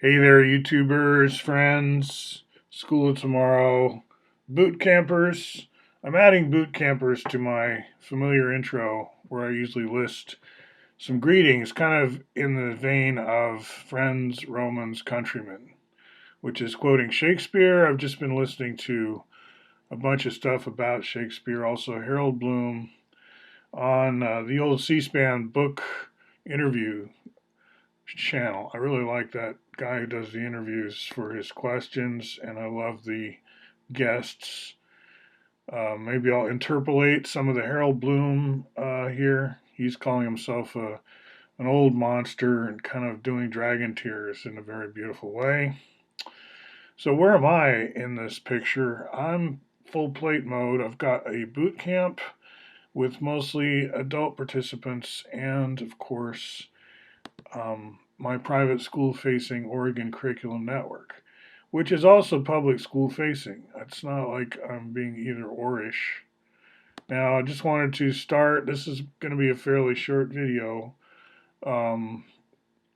Hey there, YouTubers, friends, school of tomorrow, boot campers. I'm adding boot campers to my familiar intro where I usually list some greetings, kind of in the vein of friends, Romans, countrymen, which is quoting Shakespeare. I've just been listening to a bunch of stuff about Shakespeare, also Harold Bloom on the old C-SPAN book interview channel. I really like that guy who does the interviews for his questions, and I love the guests. Maybe I'll interpolate some of the Harold Bloom here. He's calling himself an old monster and kind of doing dragon tears in a very beautiful way. So, where am I in this picture? I'm full plate mode. I've got a boot camp with mostly adult participants and, of course, my private school facing Oregon Curriculum Network, which is also public school facing. It's not like I'm being either orish. Now, I just wanted to start. This is going to be a fairly short video um,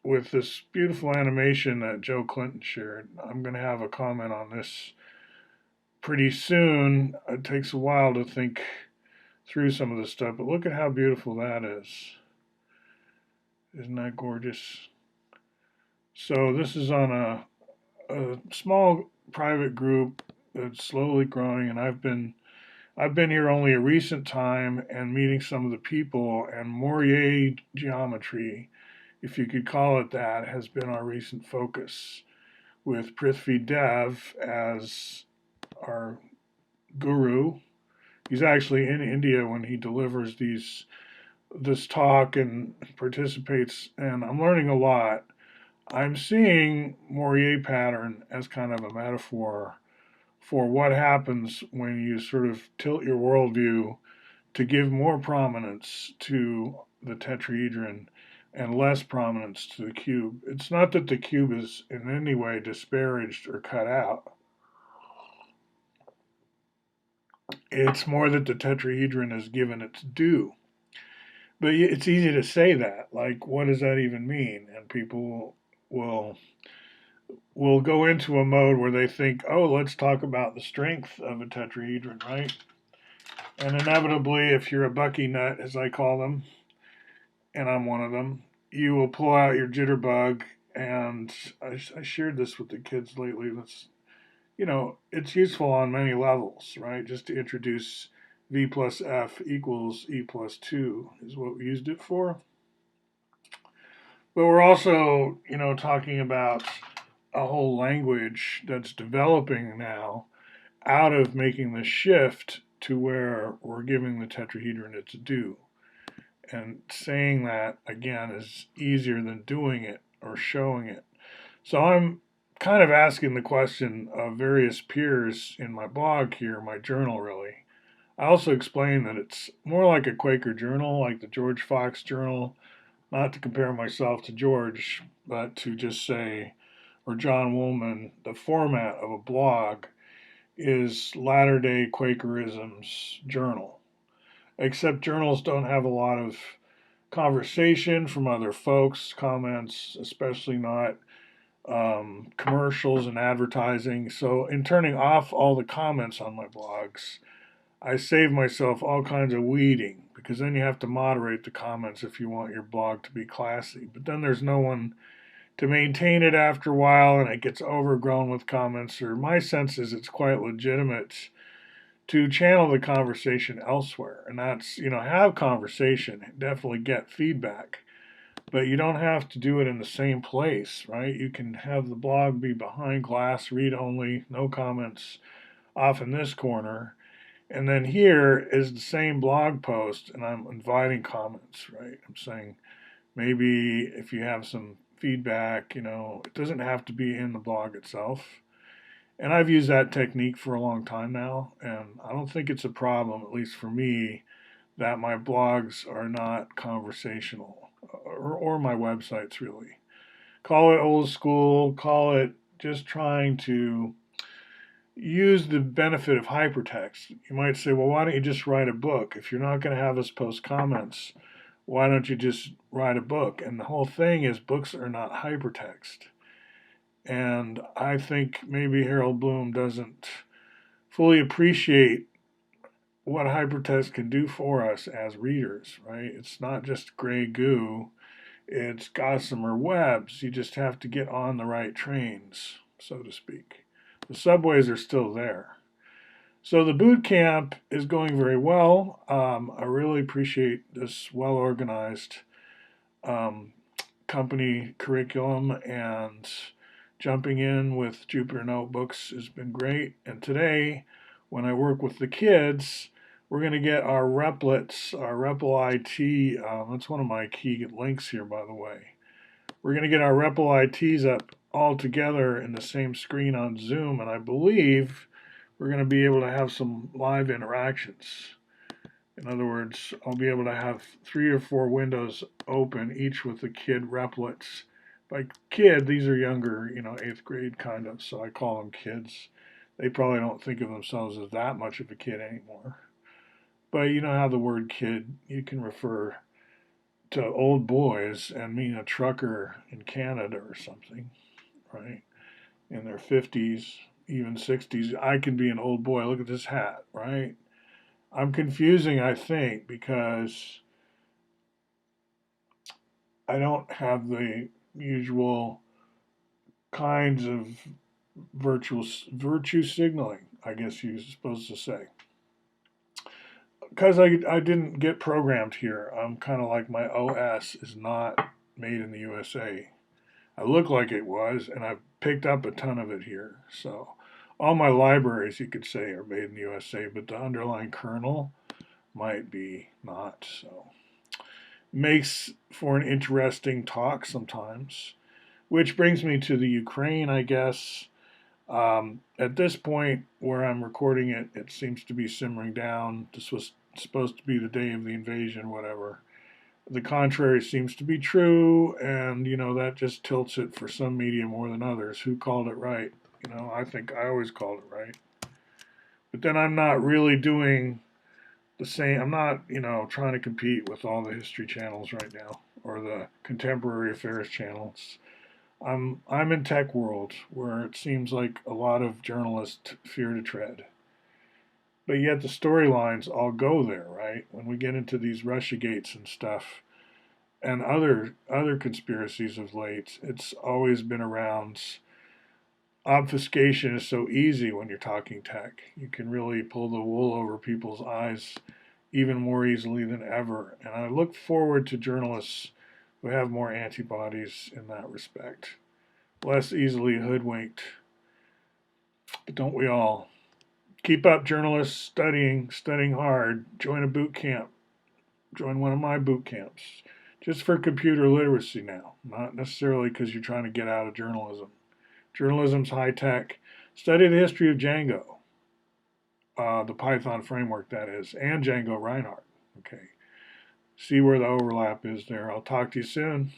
with this beautiful animation that Joe Clinton shared. I'm going to have a comment on this pretty soon. It takes a while to think through some of this stuff, but look at how beautiful that is. Isn't that gorgeous? So this is on a small private group that's slowly growing, and I've been here only a recent time and meeting some of the people, and Mourier geometry, if you could call it that, has been our recent focus with Prithvi Dev as our guru. He's actually in India when he delivers this talk and participates, and I'm learning a lot. I'm seeing Mourier pattern as kind of a metaphor for what happens when you sort of tilt your worldview to give more prominence to the tetrahedron and less prominence to the cube. It's not that the cube is in any way disparaged or cut out. It's more that the tetrahedron is given its due. But it's easy to say that. Like, what does that even mean? And people will go into a mode where they think, oh, let's talk about the strength of a tetrahedron, right? And inevitably, if you're a Bucky nut, as I call them, and I'm one of them, you will pull out your jitterbug. And I shared this with the kids lately. It's useful on many levels, right? Just to introduce V plus F equals E plus 2 is what we used it for. But we're also, talking about a whole language that's developing now out of making the shift to where we're giving the tetrahedron its due. And saying that, again, is easier than doing it or showing it. So I'm kind of asking the question of various peers in my blog here, my journal really. I also explain that it's more like a Quaker journal, like the George Fox journal, not to compare myself to George, but to just say, or John Woolman, the format of a blog is Latter day Quakerism's journal. Except journals don't have a lot of conversation from other folks, comments, especially not commercials and advertising. So, in turning off all the comments on my blogs, I save myself all kinds of weeding because then you have to moderate the comments if you want your blog to be classy. But then there's no one to maintain it after a while and it gets overgrown with comments. Or my sense is it's quite legitimate to channel the conversation elsewhere. And that's, have conversation, definitely get feedback. But you don't have to do it in the same place, right? You can have the blog be behind glass, read only, no comments off in this corner. And then here is the same blog post, and I'm inviting comments, right? I'm saying maybe if you have some feedback, it doesn't have to be in the blog itself. And I've used that technique for a long time now, and I don't think it's a problem, at least for me, that my blogs are not conversational, or my websites really. Call it old school, call it just trying to use the benefit of hypertext. You might say, well, why don't you just write a book? If you're not going to have us post comments, why don't you just write a book? And the whole thing is books are not hypertext. And I think maybe Harold Bloom doesn't fully appreciate what hypertext can do for us as readers, right? It's not just gray goo, it's gossamer webs. You just have to get on the right trains, so to speak. The subways are still there. So the boot camp is going very well. I really appreciate this well organized um, company curriculum, and jumping in with Jupyter Notebooks has been great. And today, when I work with the kids, we're going to get our replets, our REPL IT. That's one of my key links here, by the way. We're going to get our REPL ITs up all together in the same screen on Zoom, and I believe we're going to be able to have some live interactions. In other words, I'll be able to have 3 or 4 windows open, each with the kid replets. By kid, these are younger, 8th grade kind of, so I call them kids. They probably don't think of themselves as that much of a kid anymore. But you know how the word kid, you can refer to old boys and mean a trucker in Canada or something, right? In their 50s, even 60s. I can be an old boy. Look at this hat, right? I'm confusing, I think, because I don't have the usual kinds of virtue signaling, I guess you're supposed to say. Because I didn't get programmed here. I'm kind of like my OS is not made in the USA. I look like it was, and I've picked up a ton of it here. So all my libraries, you could say, are made in the USA, but the underlying kernel might be not. So makes for an interesting talk sometimes. Which brings me to the Ukraine, I guess. At this point, where I'm recording it, it seems to be simmering down. This was supposed to be the day of the invasion, whatever. The contrary seems to be true, and that just tilts it for some media more than others. Who called it right? I think I always called it right. But then I'm not really doing the same. I'm not, trying to compete with all the history channels right now or the contemporary affairs channels. I'm in tech world where it seems like a lot of journalists fear to tread. But yet the storylines all go there, right? When we get into these Russia gates and stuff and other conspiracies of late, it's always been around obfuscation is so easy when you're talking tech. You can really pull the wool over people's eyes even more easily than ever. And I look forward to journalists who have more antibodies in that respect, less easily hoodwinked. But don't we all? Keep up, journalists, studying hard. Join a boot camp. Join one of my boot camps. Just for computer literacy now, not necessarily because you're trying to get out of journalism. Journalism's high tech. Study the history of Django, the Python framework, that is, and Django Reinhardt. Okay. See where the overlap is there. I'll talk to you soon.